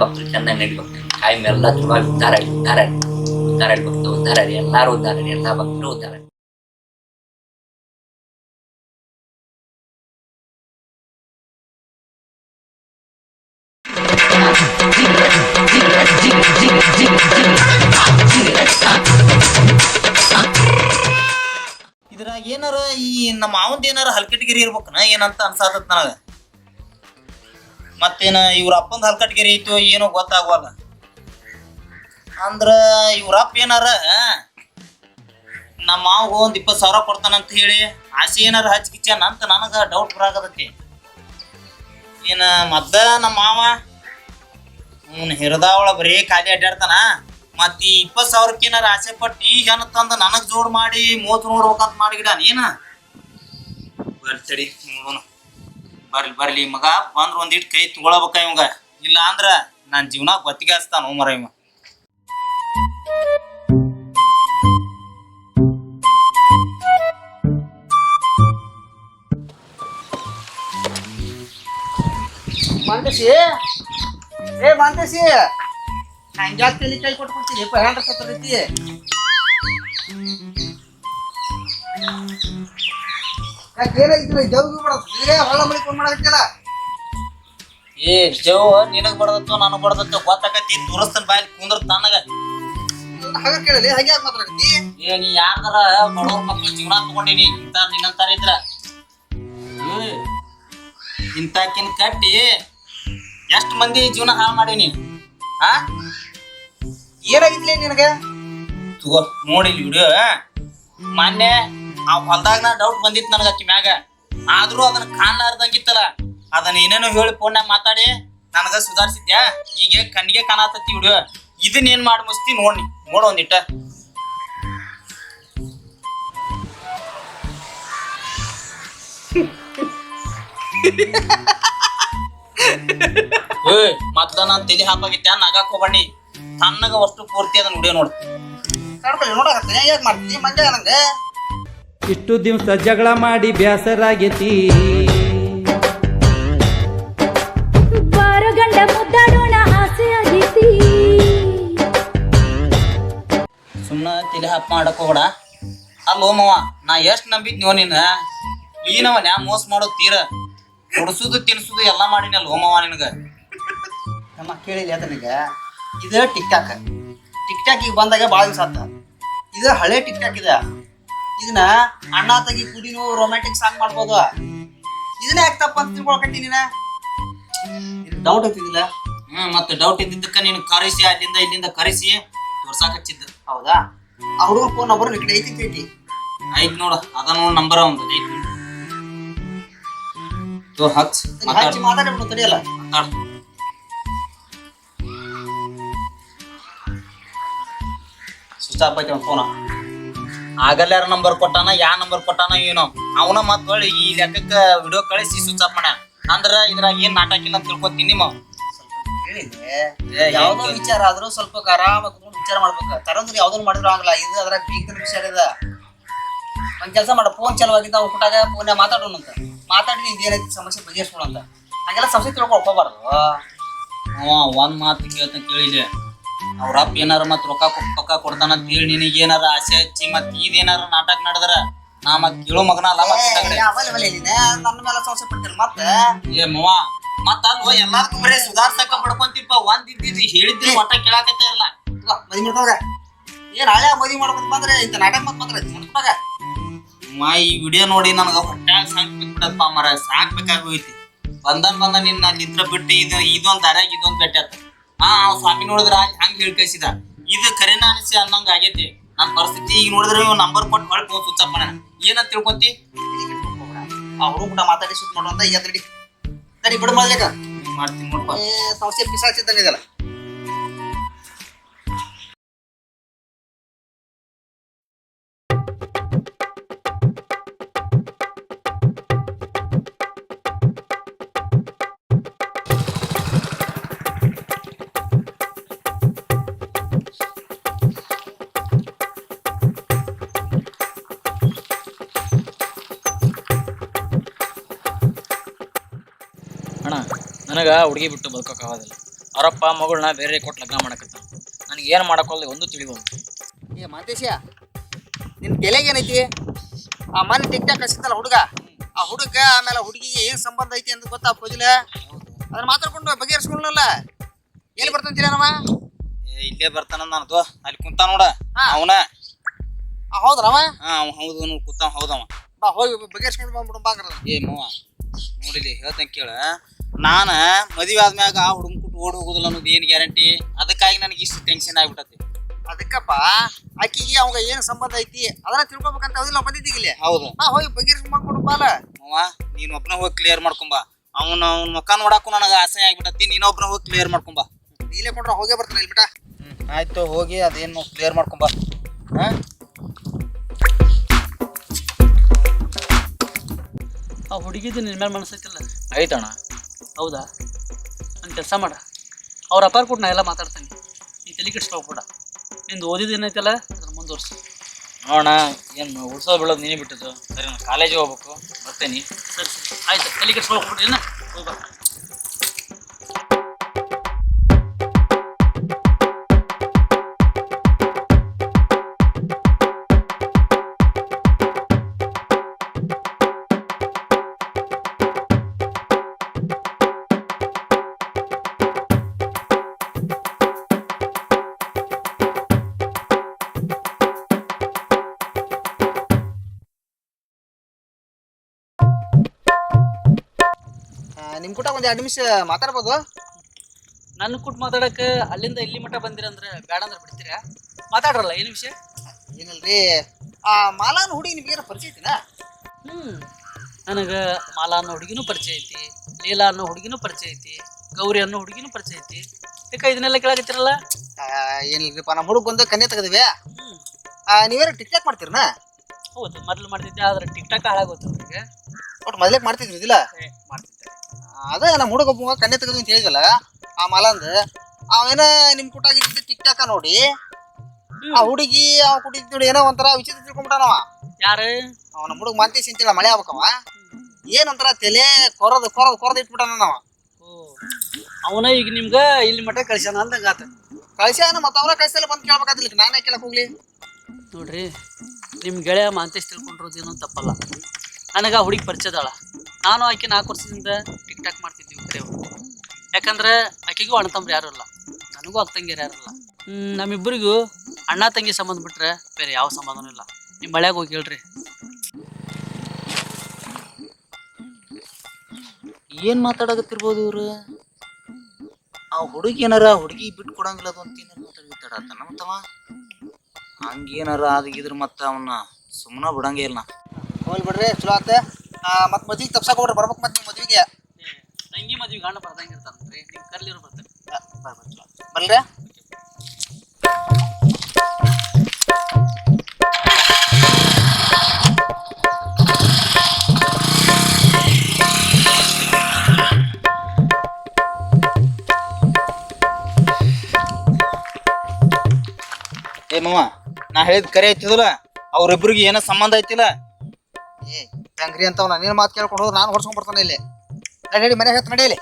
ಭಕ್ತರು ಚೆನ್ನಾಗಿ ನಡಿಬೇಕು. ಕಾಯಿ ಮೇಲೆಲ್ಲ ಚಲೋ ಉದ್ಧಾರ ಉದ್ಧಾರ ಉದ್ಧಾರ ಭಕ್ತ ಉದ್ಧಾರ ರೀ, ಎಲ್ಲಾರು ಉದ್ಧಾರ ರೀ, ಎಲ್ಲಾ ಭಕ್ತರು ಉದ್ಧಾರ. ಇದ್ರಾಗ ಏನಾರ ಈ ನಮ್ಮ ಮಾವಂದ ಏನಾರ ಹಲ್ಕಟ್ಗಿರಿ ಇರ್ಬೇಕನ ಏನಂತ ಅನ್ಸಾತತ್ ನನಗ. ಮತ್ತೇನ ಇವ್ರ ಅಪ್ಪಂದ ಹಲ್ಕಟ್ಗಿರಿ ಐತೋ ಏನೋ ಗೊತ್ತಾಗುವಲ್ಲ. ಅಂದ್ರ ಇವ್ರ ಅಪ್ಪ ಏನಾರ ನಮ್ಮ ಮಾವಗ ಒಂದ್ 20,000 ಕೊಡ್ತಾನಂತ ಹೇಳಿ ಆಸೆ ಏನಾರ ಹಚ್ಕಿಚ್ಚಾನ ಅಂತ ನನಗ ಡೌಟ್ ಬರಾಕತೈತಿ. ಏನ ಮದ್ದ ನಮ್ಮ ಮಾವ ಹಿರದಾವಳ ಬರೀ ಖಾಲಿ ಅಡ್ಡಾಡ್ತಾನ, ಮತ್ತ ಈ 20,000ಕ್ಕೆ ಏನಾರ ಆಸೆ ಪಟ್ಟು ಈಗ ಹೆಣ್ಣು ತಂದ ನನಗ್ ಜೋಡ್ ಮಾಡಿ ಮೋತ್ ನೋಡ್ಬೇಕಂತ ಮಾಡಿಗಿಡಾನ ಏನ. ಬರ್ತಡಿ ನೋಡೋಣ, ಬರ್ಲಿ ಮಗ ಬಂದ್ರ ಒಂದಿಟ್ ಕೈ ತಗೊಳಬೇಕ ಇವಂಗ, ಇಲ್ಲ ಅಂದ್ರ ನಾನ್ ಜೀವನ ಗೊತ್ತಿಗೆ ಹಚ್ತಾನ ಮರ ಇವ. ಮಾಂತೇಶಿ, ಏ ಮಾಂತೇಶಿ, ಹಂಗ್ಯಾಕೆ ತಲೆ ಕೈ ಕೊಟ್ಬಿಡ್ತೀನಿ ಹೆಂಡ್ರ ಸತ್ತೈತಿ. ಯಾಕೆ ಏನಾಗಿದ್ದಿಲ್ಲ ಜವ್ಗಿ ಬಿಡೋದು ಹೊಳ ಮಳಿ ಫೋನ್ ಮಾಡಕತ್ತಿಲ್ಲ. ಏ ಜವ್ ನಿನಗ್ ಬಡದತ್ತು ನನಗ್ ಬಡದತ್ತು ಗೊತ್ತಾಕತಿ, ತೋರಿಸ್ತಾನ ಬಾಯಲ್ಲಿ ಕುಂದ್ರ ತನಗ. ಹಾಗ ಕೇಳಲಿ, ಹಾಗೆ ಯಾಕೆ ಮಾತಾಡಕತ್ತಿ? ಏ ನೀ ಯಾರ್ದಾರ ಬಡವ್ರ ಮಕ್ಳು ಜೀವನ ತಗೊಂಡಿನಿ ಇಂತ ನಿನ್ನಂತಾರ ಇದ್ರ ಇಂತಾಕಿನ್ ಕಟ್ಟಿ ಎಷ್ಟ್ ಮಂದಿ ಜೀವನ ಹಾಳು ಮಾಡೀನಿ. ಆ ಏನಾಗಿದ್ಲಿ ನಿನಗೆ? ತಗೋ ನೋಡಿ ವಿಡಿಯೋ. ಮೊನ್ನೆ ಆ ಹೊಲ್ದಾಗ ನಾ ಡೌಟ್ ಬಂದಿತ್ತು ನನಗ ಅಕ್ಕಿ ಮ್ಯಾಗ, ಆದ್ರೂ ಅದನ್ನ ಕಾಣ್ಲಾರ್ದಂಗಿತ್ತಲ್ಲ, ಅದನ್ನ ಏನೇನೋ ಹೇಳಿ ಫೋನ್ಯಾಗ ಮಾತಾಡಿ ನನಗ ಸುಧಾರಿಸಿದ್ಯಾ. ಈಗ ಕಣ್ಣಿಗೆ ಕಾಣತತ್ತಿ ವಿಡಿಯೋ. ಇದನ್ನ ಏನ್ ಮಾಡಿ ಮುಸ್ತಿ ನೋಡ್ ನೋಡ ಒಂದಿಟ್ಟ. ಮೊದ್ಲ ನಾನ್ ತಲಿ ಹಾಪಾಗಿತ್ತ ನಗಾಕ್ ಹೋಗ್ಬಣ್ಣಿ, ತನ್ನಗ ಅಷ್ಟು ಪೂರ್ತಿ ಅದನ್ನ ವಿಡಿಯೋ ನೋಡ್. ನೋಡಕತ್ತೀನಿ, ಯಾಕೆ ಮಾಡ್ತೀನಿ ಮಂಜ ನಂಗೆ. ಇಷ್ಟು ದಿವಸ ಜಗಳ ಮಾಡಿ ಬ್ಯಾಸರಾಗೈತಿ, ಗಂಡ ಮುದ್ದಾಡೋಣ ಆಸೆ ಆಗೈತಿ. ಸುಮ್ನ ತಲಿ ಹಾಪ್ ಮಾಡಕ್ ಹೋಗ್ಬೇಡ. ಅಲ್ಲೋ ಮಾವ, ನಾ ಎಷ್ಟ್ ನಂಬಿದ್ ನೀವ ನಿನ್ನ ಈನವನ್ಯಾ ಮೋಸ ಮಾಡೋದ್ ತೀರ ಕುಡ್ಸುದು ತಿನ್ಸುದು ಎಲ್ಲಾ ಮಾಡಿನಲ್ಲ ಓ ಮಾವ ನಿನಗ. ನಮ್ಮ ಕೇಳಿಲ್ಲ ಆತನಿಗೆ, ಇದು ಟಿಕ್ ಟಾಕ್ ಈಗ ಬಂದಾಗ ಭಾಳ ದಿವಸ ಆತ. ಇದು ಹಳೆ ಟಿಕ್ ಟಾಕ್ ಇದೆ. ಇದನ್ನ ಅಣ್ಣ ತಗಿ ಕುಡಿನೂ ರೊಮ್ಯಾಂಟಿಕ್ ಸಾಂಗ್ ಮಾಡ್ಬೋದು. ಇದನ್ನ ಯಾಕೆ ತಪ್ಪ ಅಂತ ತಿಳ್ಕೊಳಕತ್ತಿ ನೀನ? ಡೌಟ್ ಆಗ್ತಿದಿಲ್ಲ? ಮತ್ತೆ ಡೌಟ್ ಇದ್ದಿದ್ದಕ್ಕ ನೀನು ಕರೆಸಿ ಅಲ್ಲಿಂದ ಇಲ್ಲಿಂದ ಕರೆಸಿ ತೋರ್ಸಾಕ್ ಹಚ್ಚಿದ್ದ. ಹೌದಾ? ಆ ಹುಡುಗ ಫೋನ್ ನಂಬರ್ ಈ ಕಡೆ ಐತಿ ಐತಿ. ಆಯ್ತು ನೋಡ, ಅದ ನೋಡ್ ನಂಬರ್ ಒಂದು ಐತಿ. ಹಚ್ ಮಾತಾಡ್ಬಿಡು, ತಡಿಯಲ್ಲ. ಮಾತಾಡ. ಸ್ವಿಚ್ ಆಫ್ ಐತಿ ಫೋನ. ಆಗಲ್ಲಾರ ನಂಬರ್ ಕೊಟ್ಟಾನ, ಯಾ ನಂಬರ್ ಕೊಟ್ಟಾನ ಏನೋ ಅವನ ಮತ್ ಹೊಳ್ಳಿ ಈ ಲೆಕ್ಕಕ್ಕ ವಿಡಿಯೋ ಕಳಿಸಿ ಸ್ವಿಚ್ ಆಫ್ ಮಾಡ. ಅಂದ್ರ ಇದ್ರಾಗ ಏನ್ ನಾಟಕ ಇಲ್ಲ ಅಂತ ತಿಳ್ಕೊತೀನಿ ನಿಮ್ಮ. ಯಾವ್ದೋ ವಿಚಾರ ಆದ್ರೂ ಸ್ವಲ್ಪ ಆರಾಮಾಗಿ ಕುತ್ಕೊಂಡು ವಿಚಾರ ಮಾಡ್ಬೇಕು. ತರಂದ್ರೆ ಯಾವ್ದನ್ನು ಮಾಡಿದ್ರು ಆಗಲ್ಲ. ಇದು ಅದ್ರ ಬೀಗದ ವಿಚಾರ ಇದೆ. ಒಂದ್ ಕೆಲಸ ಮಾಡ, ಫೋನ್ ಚಲವಾಗಿದ್ದ ಹುಟ್ಟಾಗ ಫೋನ್ ಮಾತಾಡೋಣ ಅಂತ ಮಾತಾಡಿ ಇದೇನೈತಿ ಸಮಸ್ಯೆ ಬಗೆಹರಿಸ್ಕೊಳಂತ. ಹಂಗೆಲ್ಲ ಸಮಸ್ಯೆ ತಿಳ್ಕೊಳ್ಕೋಬಾರ್ದು. ಒಂದ್ ಮಾತು ಕೇಳ್ತ ಕೇಳಿಲ್ಲ, ಅವ್ರ ಅಪ್ಪ ಏನಾರ ಮತ್ ರೊಕ್ಕ ಕೊಡ್ತಾನ ಅಂತ ಹೇಳಿ ನಿನಗೆ ಏನಾರ ಆಸೆ ಹಚ್ಚಿ ಮತ್ ಇದೇನಾರ ನಾಟಕ ನಡೆದ್ರ ನಾ ಮತ್ ಕೇಳೋ ಮಗನ ಅಲ್ಲ. ನನ್ನ ಮೇಲೆ ಸಮಸ್ಯೆ ಪಡ್ತಿಲ್ಲ ಮತ್ತೆ. ಏ ಮವ, ಮತ್ ಅಲ್ವ ಎಲ್ಲಾರ್ಗೂ ಬರೀ ಸುಧಾರ್ಸಕ ಪಡ್ಕೊಂತಿಪ್ಪ. ಒಂದ್ ಇದ್ದಿದ್ದು ಹೇಳಿದ್ರಿ ಒಟ್ಟ ಕೇಳಾಕತ್ತ ಇರಲ್ಲ. ಮದ್ವಿ ಮಾಡ್ಕೊಂಡ ಏನ್ ಹಳೆ ಮದ್ವಿ ಮಾಡ್ಕೊಂಡ್ ಬಂದ್ರೆ ಇಂತ ನಾಟಕ ಮತ್ ಮಾತ್ರ ಈ ವಿಡಿಯೋ ನೋಡಿ ನನಗ ಹೊಟ್ಯಾಗ ಸಾಕ್ ಬಿಟ್ಬಿಡಪ್ಪ ಮರ, ಸಾಕ್ಬೇಕಾಗೋಯ್ತಿ. ಬಂದ ನಿನ್ನ ಅಲ್ಲಿದ್ರ ಬಿಟ್ಟು ಇದೊಂದ್ ದಾರ್ಯಾಗ ಇದೊಂದ್ ಬೆಟ್ಟ ಆತ. ಸ್ವಾಮಿ ನೋಡಿದ್ರ ಹಂಗ ಹೇಳಿ ಕಳ್ಸಿದ. ಇದು ಕರೆನ ಅನಿಸಿ ಅನ್ನಂಗ ಆಗೈತಿ ನನ್ ಪರಿಸ್ಥಿತಿ. ಈಗ ನೋಡಿದ್ರೆ ನಂಬರ್ ಕೊಟ್ಟು ಹೊಳ್ ಫೋನ್ ಸ್ವಿಚ್ ಆಫ್ ಮಾಡೋಣ. ಏನಂತ ತಿಳ್ಕೊಂತಿ? ಅವ್ರು ಕೂಡ ಮಾತಾಡಿ ಸುತ್ತ ಮಾಡುವಂತ ಈಗ ತಡಿ ಬಿಡು ಮಾಡ್ಲಿಕ್ಕ ಮಾಡ್ತೀನಿ ನೋಡ್ಪ. ಸಮಸ್ಯೆ ಪಿಸಾಚಿದ್ದಂಗಿದಲ್ಲ. ಅಣ್ಣ, ನನಗ ಹುಡುಗಿ ಬಿಟ್ಟು ಬದುಕೋಕ್ಕಾಗೋದಿಲ್ಲ. ಅವರಪ್ಪ ಮಗಳನ್ನ ಬೇರೆ ಕೊಟ್ಟು ಲಗ್ನ ಮಾಡಕತ್ತ. ನನಗೆ ಏನು ಮಾಡಕೊಳ್ಳಿ ಒಂದು ತಿಳಿಬೋದು. ಏ ಮಾತೇಶ, ನಿನ್ ತಲೆಗೆ ಏನೈತಿ? ಆ ಮನೆ ಟಿಕ್ ಟಾಕ್ ಕಳ್ಸಿತ್ತಲ್ಲ ಹುಡುಗ, ಆ ಹುಡುಗ ಆಮೇಲೆ ಹುಡುಗಿಗೆ ಏನ್ ಸಂಬಂಧ ಐತಿ ಅಂತ ಗೊತ್ತಾ ಪೋಜಿಲ? ಅದನ್ನ ಮಾತಾಡ್ಕೊಂಡು ಬಗೆಹರಿಸ್ಕೊಳ್ಳಲ್ಲ. ಎಲ್ಲಿ ಬರ್ತಂತೀರ ನಮ್ಮ? ಇಲ್ಲೇ ಬರ್ತಾನ ನಾನು ಅಲ್ಲಿ ಕುಂತ ನೋಡ ಅವನ. ಹೌದ್ರವ? ಅವ ಹೌದು ಕುಂತ ಹೌದವ. ಬಾ ಹೋಗಿ ಬಗೆಹರಿಸ್ಕೊಂಡು ಬಂದ್ಬಿಡು ಬಾಗ್ರ. ಏ ಮವ ನೋಡಿಲಿ ಹೇಳ್ತಂಗ ಕೇಳ, ನಾನ ಮದುವೆ ಆದ್ಮ್ಯಾಗ ಆ ಹುಡುಗ ಕುಟ್ಟು ಓಡಿ ಹೋಗುದಿಲ್ಲ ಅನ್ನೋದು ಏನ್ ಗ್ಯಾರಂಟಿ? ಅದಕ್ಕಾಗಿ ನನಗೆ ಇಷ್ಟು ಟೆನ್ಷನ್ ಆಗ್ಬಿಟ್ಟತಿ. ಅದಕ್ಕಪ್ಪ ಆಕಿಗೆ ಅವಾಗ ಏನ್ ಸಂಬಂಧ ಐತಿ ಅದನ್ನ ತಿಳ್ಕೊಬೇಕಂತ ಹೌದಿಲ್ಲ ಬಂದಿದ್ದೀಗ ಇಲ್ಲಿ. ಹೌದು. ಬಾ ಹೋಗಿ ಬಗೆಹರಿಸ್ಕೊಂಡು ಬಾಲ. ಮವ ನೀನ್ ಒಬ್ನ ಹೋಗಿ ಕ್ಲಿಯರ್ ಮಾಡ್ಕೊಂಬ. ಅವ್ನ ಮುಖ ನೋಡಾಕು ನನಗೆ ಆಸೆ ಆಗ್ಬಿಟ್ಟತಿ. ನೀನೊಬ್ನ ಹೋಗಿ ಕ್ಲಿಯರ್ ಮಾಡ್ಕೊಂಬ. ನೀಲೇ ಕೊಂಡ್ರ ಹೋಗೇ ಬರ್ತಾನೆ ಇಲ್ಲಿ ಬಿಟ. ಆಯ್ತು ಹೋಗಿ ಅದೇನು ಕ್ಲಿಯರ್ ಮಾಡ್ಕೊಂಬ. ಹಾ ಆ ಹುಡುಗಿದ್ದು ನಿನ್ನ ಮೇಲೆ ಮನಸ್ಸೈತಿಲ್ಲ? ಐತಣ್ಣ. ಹೌದಾ? ಒಂದು ಕೆಲಸ ಮಾಡ, ಅವ್ರ ಅಪ್ಪಾರ ಕೊಟ್ಟು ನಾ ಎಲ್ಲ ಮಾತಾಡ್ತೀನಿ. ನೀ ತಲೆ ಕೆಡ್ಸ್ಕೊಳ್ಬೇಡ. ನಿಂದು ಓದಿದ್ದು ಏನೈತಲ್ಲ ಅದನ್ನ ಮುಂದುವರ್ಸು. ನೋಡೋಣ, ಏನು ಉಡ್ಸೋದು ಬೀಳೋದು ನೀನೇ ಬಿಟ್ಟದ್ದು. ಸರಿ, ನಾನು ಕಾಲೇಜಿಗೆ ಹೋಗ್ಬೇಕು, ಬರ್ತೇನೆ. ಸರಿ ಸರಿ ಆಯ್ತು, ತಲೆ ಕೆಡ್ಸ್ಕೊಳ್ಬಿಡ್ರಿ. ಏನ ಹೋಗಿ ಬಾ. ನಿಮ್ ಕೂಟ ಒಂದ್ 2 ನಿಮಿಷ ಮಾತಾಡ್ಬೋದು? ನನ್ನ ಕೂಟ್ ಮಾತಾಡಕ್ಕೆ ಅಲ್ಲಿಂದ ಇಲ್ಲಿ ಮಟ್ಟ ಬಂದಿರಂದ್ರೆ ಬೇಡ ಅಂದ್ರೆ ಬಿಡ್ತೀರಾ? ಮಾತಾಡ್ರಲ್ಲ, ಏನು ವಿಷಯ? ಏನಲ್ರಿ, ಆ ಮಾಲಾನ ಹುಡುಗಿ ನಿಮ್ಗೆ ಪರಿಚಯ ಐತಿನ? ನನಗೆ ಮಾಲಾ ಅನ್ನೋ ಹುಡುಗಿನೂ ಪರಿಚಯ ಐತಿ, ಲೀಲಾ ಅನ್ನೋ ಹುಡುಗಿನೂ ಪರಿಚಯ ಐತಿ, ಗೌರಿ ಅನ್ನೋ ಹುಡುಗಿನೂ ಪರಿಚಯ ಐತಿ. ಯಾಕೆ ಇದನ್ನೆಲ್ಲ ಕೇಳಾಕತ್ತಿರಲ್ಲ? ಏನಿಲ್ರಿಪ್ಪ, ನಮ್ಮ ಹುಡುಗ ಬಂದು ಕನ್ಯೆ ತೆಗೆದಿವೆ. ನೀವೇನು ಟಿಕ್ ಟಾಕ್ ಮಾಡ್ತೀರನ? ಹೌದು, ಮೊದಲು ಮಾಡ್ತಿದ್ದೆ, ಆದ್ರೆ ಟಿಕ್ ಟಾಕ್ ಹಾಳಾಗೋದು ನನಗೆ. ಒಟ್ಟು ಮೊದಲೇ ಮಾಡ್ತಿದ್ರಿ ಇದಿಲ್ಲ? ಮಾಡ್ತಿದ್ದೆ. ಅದೇ ನಮ್ಮ ಹುಡುಗ ಒಬ್ಬ ಕನ್ಯೆ ತೆಗೆದು ಅಂತ ಹೇಳಿದ್ವಲ್ಲ, ಆ ಮಾಲಾಂದ ಅವೇನ ನಿಮ್ ಕೂಟಾಗಿದ್ದ ಟಿಕ್ ಟಾಕ ನೋಡಿ ಆ ಹುಡುಗಿ ಅವ ಕುಡಿದ್ ನೋಡಿ ಏನೋ ಒಂಥರ ವಿಚಿತ್ರ ತಿಳ್ಕೊಂಡ್ಬಿಟ್ಟಾನವ. ಯಾರು? ಅವ ನಮ್ಮ ಹುಡುಗ ಮಾಂತೇಶ್ ಅಂತೇಳ ಮಳೆ ಆಗ್ಬೇಕವ. ಏನಂತಾರ ತಲೆ ಕೊರದ್ ಇಟ್ಬಿಟ್ಟಾನ ನಾವ. ಅವನ ಈಗ ನಿಮ್ಗೆ ಇಲ್ಲಿ ಮಟ್ಟ ಕಳ್ಸ್ಯಾನ ಅಂದಂಗ ಆತ. ಕಳ್ಸ್ಯಾನ ಮತ್ತ ಅವನ ಕಳ್ಸಲ್ಲ ಬಂದು ಕೇಳ್ಬೇಕಾದಿಲ್ಲ, ನಾನೇ ಕೇಳಕ್ ಹೋಗ್ಲಿ? ನೋಡ್ರಿ, ನಿಮ್ಮ ಗೆಳೆಯ ಮಾಂತೇಶ್ ತಿಳ್ಕೊಂಡಿರೋದೇನೋ ತಪ್ಪಲ್ಲ. ನನಗೆ ಆ ಹುಡುಗಿ ಪರಿಚಯದಾಳ. ನಾನು ಆಕೆ 4 ವರ್ಷದಿಂದ ಟಿಕ್ ಟಾಕ್ ಮಾಡ್ತಿದ್ವಿ ಕರೆಯವರು. ಯಾಕಂದ್ರೆ ಆಕೆಗೂ ಅಣ್ಣ ತಮ್ಮರು ಯಾರು ಇಲ್ಲ, ನನಗೂ ಅಕ್ಕ ತಂಗಿಯರು ಯಾರು ಇಲ್ಲ. ನಮ್ಮಿಬ್ಬರಿಗೂ ಅಣ್ಣ ತಂಗಿ ಸಂಬಂಧ ಬಿಟ್ರೆ ಬೇರೆ ಯಾವ ಸಂಬಂಧನೂ ಇಲ್ಲ. ನಿಮ್ಮ ಮಳ್ಯಾಗ ಹೋಗಿ ಹೇಳ್ರಿ. ಏನ್ ಮಾತಾಡಕತ್ತಿರ್ಬೋದು ಇವ್ರು? ಆ ಹುಡುಗಿ ಏನಾರ ಹುಡುಗಿ ಬಿಟ್ಟು ಕೊಡಂಗಿಲ್ಲ ಅದು ಅಂತ ಏನಾರ ಮಾತಾಡ್ತಾನ ಮತ್ತವ. ಹಂಗೇನಾರ ಆಗಿದ್ರ ಮತ್ತ ಅವನ್ನ ಸುಮ್ಮನ ಬಿಡಂಗೇ ಇಲ್ಲ. ಹೋಗ್ಲಿ ಬಿಡ್ರಿ, ಚಲೋ ಆತ. ಮತ್ ಮದ್ವಿಗೆ ತಪ್ಸಕ್ ಹೋಗ್ರಿ, ಬರ್ಬೇಕು ಮತ್ತೆ ನಿಮ್ಮ ಮದ್ವಿಗೆ. ತಂಗಿ ಮದ್ವಿಗೆ ಗಂಡ ಬರ್ದಂಗಿರ್ತಾನ್ರಿ, ನಿಮ್ ಕರ್ಲಿರು ಬರ್ತಾರೆ. ಬರ್ರಿ. ಏ ಮಾವ, ನಾ ಹೇಳಿದ್ ಕರೆ ಐತಿದಲ್ಲ, ಅವ್ರಿಬ್ರಿಗೆ ಏನೋ ಸಂಬಂಧ ಐತಿಲ್ಲ? ಏ ಹೆಂಗ್ರಿ ಅಂತವ್ ನೀನ್ ಮಾತು ಕೇಳ್ಕೊಂಡು ಹೋದ್ರೆ ನಾನು ಹೊಡ್ಸ್ಕೊಂಡ್ ಬರ್ತಾನೆ ಇಲ್ಲಿ. ನಡಿ ಮನೆ ಹೇಳ್ತ ನಡಿಯಲ್ಲಿ.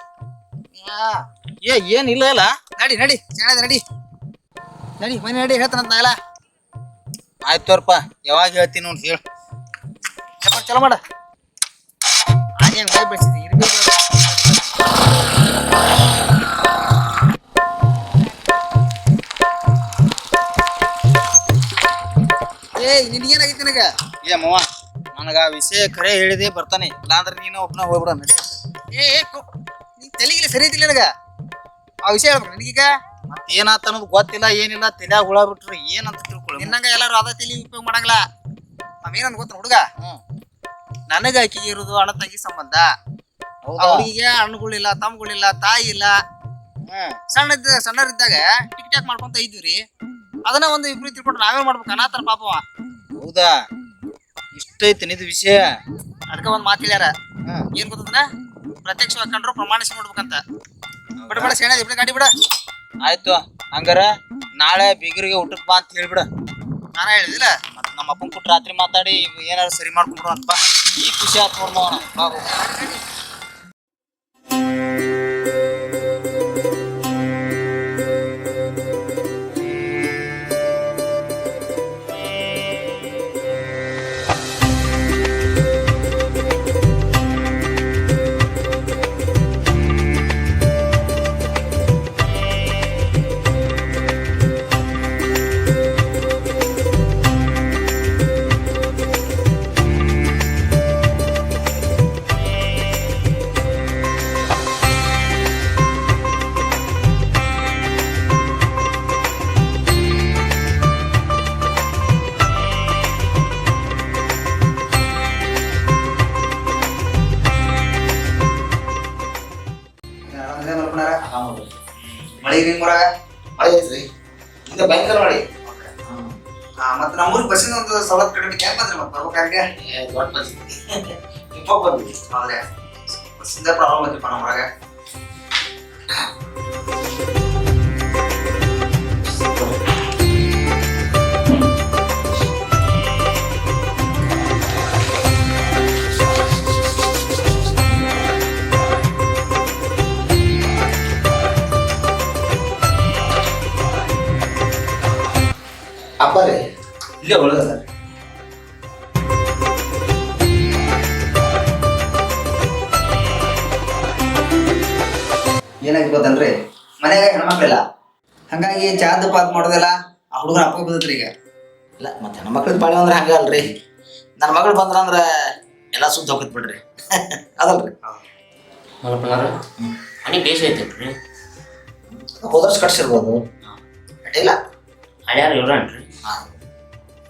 ಏ ಏನಿಲ್ಲ ಅಲ್ಲ? ನಡಿ ನಡಿ ಚೆನ್ನಾಗಿದೆ, ನಡಿ ನಡಿ ಮನೆ ನಡಿ ಹೇಳ್ತಾನಂತ ನಾ ಎಲ್ಲ. ಆಯ್ತು ತೋರ್ಪ, ಯಾವಾಗ ಹೇಳ್ತೀನಿ ನೋಡಿ ಹೇಳು. ಚಲೋ ಮಾಡ. ಹಾಗೆ ಮೈ ಬೆಳೆಸಿದಿ ಇರ್ಬೇಕು. ನಿನಗೇನಾಗೈತಿ ನನಗ? ಏ ಮಾವ, ನನಗ ಆ ವಿಷಯ ಖರೆ ಹೇಳಿದೆ ಬರ್ತಾನೆ, ಇಲ್ಲಾಂದ್ರೆ ನೀನು ಒಬ್ಬನ ಹೋಗ್ಬಿಡ. ನಡಿ. ನೀನ್ ತೆಲಿಗಿಲ್ಲ ಸರಿ ಐತಿಲ್ಲ ನನಗ. ಆ ವಿಷಯ ಹೇಳ್ಬೇಕು ನನಗೀಗ. ಮತ್ತೇನಾತ ಅನ್ನೋದು ಗೊತ್ತಿಲ್ಲ, ಏನಿಲ್ಲ, ತಲ್ಯಾಗ ಹುಳ ಬಿಟ್ರು ಏನಂತ ತಿಳ್ಕೊಳ್ಳಿ. ನಿನ್ನಂಗ ಎಲ್ಲಾರು ಅದ ತಲಿ ಉಪಯೋಗ ಮಾಡಂಗಿಲ್ಲ. ನಾವೇನಂತ ಗೊತ್ತ ಹುಡುಗ, ನನಗ ಆಕಿಗೆ ಇರೋದು ಅಣ್ಣ ತಂಗಿ ಸಂಬಂಧ. ಹುಡುಗಿಗೆ ಅಣ್ಣಗಳಿಲ್ಲ, ತಮ್ಮಗಳಿಲ್ಲ, ತಾಯಿ ಇಲ್ಲ. ಸಣ್ಣರಿದ್ದಾಗ ಟಿಕ್ ಟಾಕ್ ಮಾಡ್ಕೊಂತ ಇದ್ವಿ. ಅದನ್ನ ಒಂದು ಇಬ್ರು ತಿಳ್ಕೊಂಡು ನಾವೇನ್ ಮಾಡ್ಬೇಕು ಅನಾಥರ ಪಾಪವ. ಹೌದಾ? ಇಷ್ಟೈತಿ ನಿದ್ ವಿಷಯ. ಅದಕ್ಕ ಒಂದ್ ಮಾತು ಹೇಳ್ಯಾರ, ಏನ್ ಗೊತ್ತದನ? ಪ್ರತ್ಯಕ್ಷವಾಗಿ ಕಂಡ್ರು ಪ್ರಮಾಣಿಸಿ ನೋಡ್ಬೇಕಂತ. ಬಿಡ ಸೇಣ ಇಬ್ರು ಗಾಡಿ ಬಿಡ. ಆಯ್ತು, ಹಂಗಾರ ನಾಳೆ ಬೀಗರಿಗೆ ಊಟಕ್ಕೆ ಬಾ ಅಂತ ಹೇಳ್ಬಿಡ. ನಾನ ಹೇಳಿದಿಲ್ಲ, ಮತ್ ನಮ್ಮ ಅಪ್ಪನ ಕೊಟ್ಟು ರಾತ್ರಿ ಮಾತಾಡಿ ಏನಾರು ಸರಿ ಮಾಡ್ಕೊಂಡ್ರು ಅಂತ. ಈ ಖುಷಿ ಆತ್ ನೋಡ್ಮವನ. ಬಾ. ಮಳಿ ನಿಮ್ಮೂರಾಗ ಮಳೆ ಐತ್ರಿ ಈಗ ಭಯಂಕರ ಮಳೆ. ಮತ್ತೆ ನಮ್ಮೂರಿಗೆ ಬಸ್ಸಿನ ಒಂದು ಸವಲತ್ತು ಕಡಿಮೆ ಹೆಂಗ್ ಬಂದ್ರಿ ಮತ್ತೆ ಬರ್ಬೇಕಾಗೆ ದೊಡ್ಡ ಪರಿಸ್ಥಿತಿ ಇಪ್ಪ ಬಂದ್ವಿ. ಹೌದ್ರಿ ಬಸ್ಸಿಂದ ಪ್ರಾಬ್ಲಮ್ ಐತಿಪ್ಪ ನಮ್ಮೂರಾಗ. ಅಪ್ಪ ರೀ ಇಲ್ಲೇ ಒಳಗದ ಏನಾಗಿ ಗೊತ್ತಲ್ರಿ ಮನ್ಯಾಗ ಹೆಣ್ಮಕ್ಳಿಲ್ಲ, ಹಂಗಾಗಿ ಚಾದ ಪಾತ್ ಮಾಡೋದಿಲ್ಲ. ಆ ಹುಡುಗನ ಅಪ್ಪ ಬಂದತ್ರಿ ಈಗ. ಇಲ್ಲ ಮತ್ತೆ ನನ್ನ ಮಕ್ಳದ್ ಬಾಳೆ ಅಂದ್ರೆ ಹಂಗ ಅಲ್ರಿ. ನನ್ನ ಮಗಳು ಬಂದ್ರ ಎಲ್ಲ ಸುದ್ದಿ ಹೋಗತ್ ಬಿಡ್ರಿ. ಅದಲ್ರಿ ಮಲಪನಾರ ಮನೆ ಬೇಸ ಐತೇನ್ರಿ? ಹೋದರ್ಸ್ ಕಟ್ಸಿರ್ಬೋದು. ಅಡ್ಡಿಲ್ಲ. ಹಳ್ಯಾರ ಇವ್ರನ್ರಿ? ಹಾ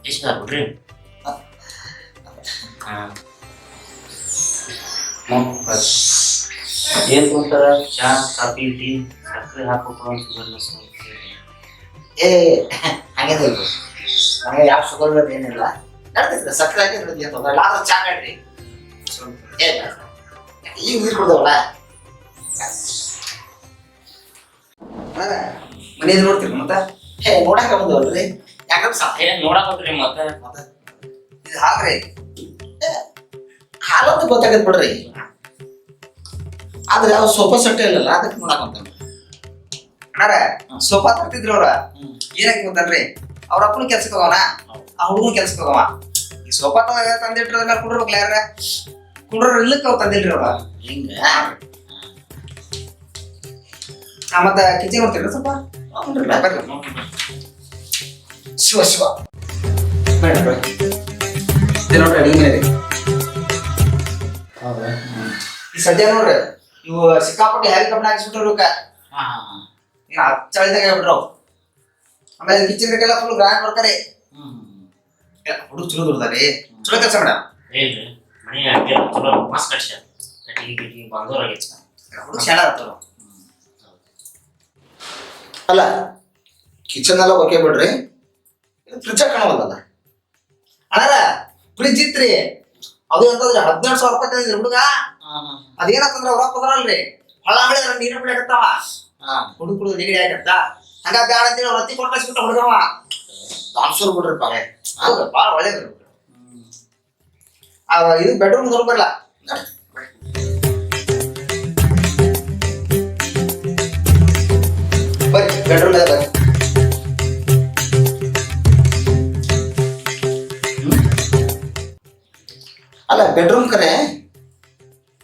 ಎಷ್ಟು ಬಿಡ್ರಿ. ಏನ್ ಕೊಡ್ತಾರ? ಚಾ ಕಾಫಿ ಟೀ ಸಕ್ಕರೆ ಹಾಕೋದು ಅಂತ ಏ ಹಂಗೇನಿಲ್ಲ ನನಗೆ ಯಾವ ಶುಗರ್ ಏನಿಲ್ಲ. ನಡ್ತೈತ್ರಿ ಸಕ್ಕರೆ ಹಾಕಿ ನಡ್ತಿ ಅಂತ ಆದ್ರೆ ಚಾ ಮಾಡ್ರಿ. ಏ ಈಗ ನೀರು ಕೊಡ್ದವಲ್ಲ ಮನೇಲಿ ನೋಡ್ತೀರಿ ಮತ್ತೆ ನೋಡಾಕ ಬಂದವಲ್ರಿ. ಯಾಕಂದ್ರೆ ಏ ನೋಡಕ್ ಹೋಗ್ರಿ ಮತ್ತೆ ಇದು ಹಾಕ್ರಿ. ಹಾಲಂತ ಗೊತ್ತಾಗತ್ ಬಿಡ್ರಿ. ಆದ್ರೆ ಯಾವ ಸೋಫಾ ಸೆಟ್ ಇಲ್ಲಲ್ಲ ಅದಕ್ಕೆ ನೋಡಕ್ ಬಂತ. ಅಣ್ಣಾರ ಸೋಫಾ ತರ್ತಿದ್ರಿ ಅವ್ರ. ಏನಾಗಿ ಗೊತ್ತಲ್ರಿ ಅವ್ರ ಅಪ್ಪನ ಕೆಲ್ಸಕ್ಕೆ ಹೋಗೋಣ, ಆ ಹುಡುಗನ ಕೆಲ್ಸಕ್ಕೆ ಹೋಗವ. ಈ ಸೋಫಾ ತಂದಿಟ್ರ ಮೇಲೆ ಕುಂಡ್ರಬೇಕಲ್ಲ ಯಾರ ಕುಂಡ್ರ ಇಲ್ಲಕ್ಕೆ ಅವ್ರು ತಂದಿಲ್ರಿ ಅವ್ರ. ಹಿಂಗ ಮತ್ತ ಕಿಚನ್ ನೋಡ್ತೀರಿ ಸ್ವಲ್ಪ ಬರ್ರಿ. ಶಿವ ಶಿವ ಬೇಡ ಇದು ನೋಡ್ರಿ ಅಡಿಗೆ ಮನೆ ರೀ. ಈ ಸದ್ಯ ನೋಡ್ರಿ ಇವು ಸಿಕ್ಕಾಪಟ್ಟೆ ಹೆವಿ ಕಬ್ಬಣ ಹಾಕಿಸ್ಬಿಟ್ರು ಇವಕ್ಕ. ಇನ್ನ ಹಚ್ಚಳಿದಾಗ ಹೇಳ್ಬಿಟ್ರು. ಆಮೇಲೆ ಕಿಚನ್ ಕಟ್ಟೆಲ್ಲ ಫುಲ್ ಗ್ರ್ಯಾಂಡ್ ಬರ್ತಾರೆ. ಹುಡುಗ ಚಲೋ ದುಡ್ದಾರಿ, ಚಲೋ ಕೆಲಸ ಮೇಡಮ್. ಹೇಳ್ರಿ ಮನೆ ಅಡ್ಗೆ ಚಲೋ ಮಸ್ತ್ ಕಟ್ಸ್ಯಾರ. ಕಟ್ಟಿಗೆ ಗಿಟ್ಟಿಗೆ ಬಾಂಧವರಾಗೈತಿ. ಹುಡುಗ ಶಾಣ ಇರ್ತಾರ. ಅಲ್ಲ ಕಿಚನ್ ಎಲ್ಲ ಓಕೆ ಬಿಡ್ರಿ. ಫ್ರಿಜ್ ಕಾಣವಲ್ಲ. ಅಣ್ಣಾರ ಫ್ರಿಜ್ ಇತ್ರಿ, ಅದು ಅಂತಂದ್ರೆ 12,000 ರೂಪಾಯಿ ತಂದಿದ್ರಿ ಹುಡುಗ. ಅದೇನಂತಂದ್ರ ಅವ್ರ ಪದರಲ್ರಿ ಹಳ ಮಾಡಿದ್ರ ನೀರು ಬಿಡಕತ್ತಾವ. ಹುಡುಗ ಹುಡುಗ ನೆಗಡಿ ಆಗತ್ತ. ಹಂಗ ಬ್ಯಾಡ ಅಂತೇಳಿ ಅವ್ರ ಹತ್ತಿ ಕೊಟ್ಟು ಕಳ್ಸಿಬಿಟ್ಟ ಹುಡುಗವ. ದಾನ್ಸೂರ್ ಬಿಡ್ರಿ ಪಾರೆ. ಹೌದು ಭಾಳ ಒಳ್ಳೇದು. ಇದು ಬೆಡ್ರೂಮ್ ನೋಡ್ ಬರಲ್ಲ. ಬರ್ರಿ ಬೆಡ್ರೂಮ್ ಇದೆ ಬರ್ರಿ. ಅಲ್ಲ ಬೆಡ್ರೂಮ್ ಕರೆ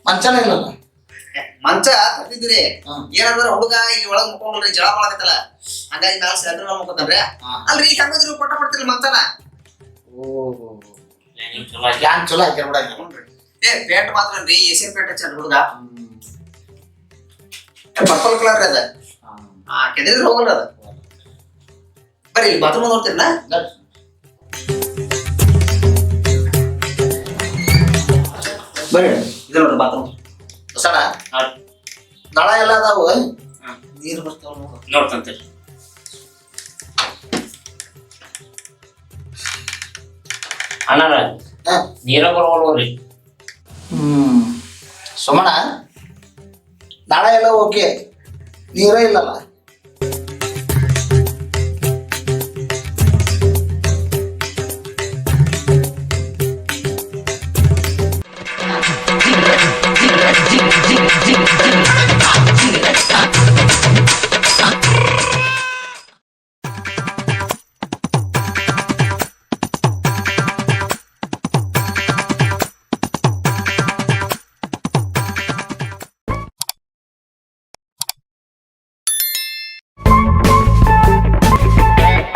ಮಂಚನ ಇಲ್ಲಲ್ಲ. ಮಂಚ ತರ್ತಿದ್ರಿ ಏನಂದ್ರ ಹುಡುಗ ಇಲ್ಲಿ ಒಳಗ್ ಮುಕ್ಕೊಂಡ್ರಿ ಜಳ ಮಾಡಕತ್ತಲ್ಲ, ಹಂಗಾಗಿ ಮ್ಯಾಲ ಸೆಂಟ್ರಲ್ ಮುಕ್ಕೋತಾನ್ರಿ. ಅಲ್ರಿ ಹೆಂಗದ್ರಿ ಕೊಟ್ಟ ಕೊಡ್ತೀರಿ ಮಂಚನ? ಯಾನ್ ಚಲೋ ಆಯ್ತು ಬಿಡ. ಏ ಪೇಂಟ್ ಮಾತ್ರ ರೀ ಏಸಿಯನ್ ಪೇಂಟ್ ಹಚ್ಚ ಹುಡುಗ. ಪರ್ಪಲ್ ಕಲರ್ ಅದ. ಕೆದಿದ್ರೆ ಹೋಗಲ್ಲ ಅದ. ಬರ್ರಿ ಬಾತ್ರೂಮ್ ನೋಡ್ತೀರಲ್ಲ. ಬರ್ರಿ ಇದು ನೋಡ್ರಿ ಬಾತ್ರೂಮ್. ಸಣ ನಳ ಎಲ್ಲ ಅದಾವು, ನೀರು ಬರ್ತಾವ ನೋಡ್ತಂತೀರಿ. ಅಣ್ಣಾರ ನೀರ ಬರೋಲ್ರಿ. ಸುಮಣ ನಳ ಎಲ್ಲ ಓಕೆ, ನೀರೇ ಇಲ್ಲಲ್ಲ.